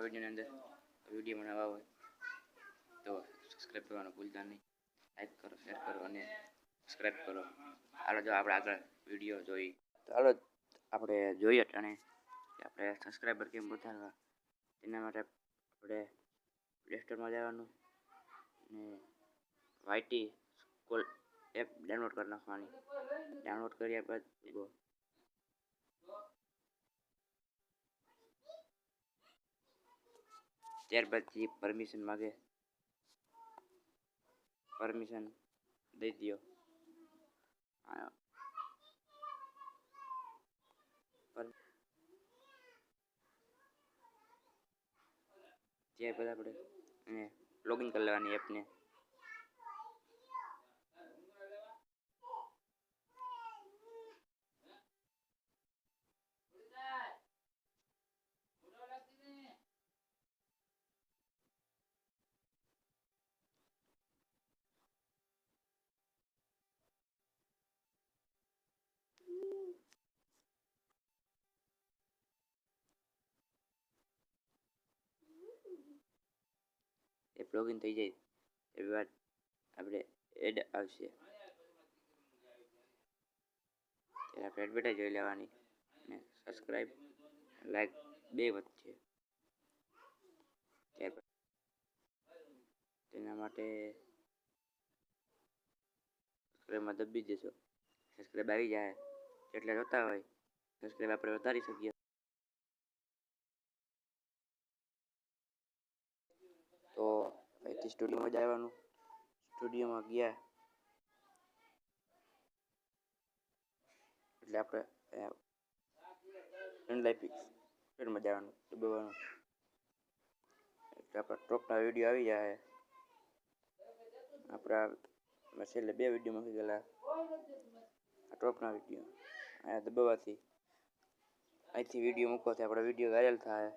નવા વિડીયોની અંદર. વિડીયોમાં નવા હોય તો સબસ્ક્રાઈબ કરવાનું ભૂલતા નહીં. લાઈક કરો, શેર કરો અને સબસ્ક્રાઈબ કરો. હાલો જો આપણે આગળ વિડીયો જોઈ. તો હાલો આપણે જોઈએ અને આપણે સબસ્ક્રાઈબર કેમ વધારવા તેના માટે આપણે પ્લે સ્ટોરમાં જવાનું અને વાયટી સ્કૂલ એપ ડાઉનલોડ કરી નાખવાની. ડાઉનલોડ કર્યા બાદ ત્યારબાદ જે પરમિશન માગે પરમિશન દઈ દો. ત્યારબાદ આપણે લોગિન કરી લેવાની એપને. એપ લોગિન થઈ જાય એ બાદ આપણે એડ આવશે ત્યારે આપણે એડવર્ટાઈઝ જોઈ લેવાની અને સબસ્ક્રાઈબ લાઈક બે વધશે. ત્યારબાદ તેના માટે સબસ્ક્રાઈબમાં દબી દેશો. સબસ્ક્રાઈબ આવી જાય જેટલા જોતા હોય સબસ્ક્રાઈબ આપણે વધારી શકીએ. તો અહીંથી સ્ટુડિયોમાં જવાનું. સ્ટુડિયોમાં ગયા એટલે આપણે એન્ડલાઇપિક્સમાં જવાનું દબાવવાનું એટલે આપણા ટોપના વિડીયો આવી જાય. આપણા છેલ્લે 2 વિડીયો મૂકી ગયેલા આ ટોપના વિડીયો અહીંયા દબાવવાથી અહીંથી વિડીયો મૂકવાથી આપણો વિડીયો વાયરલ થાય.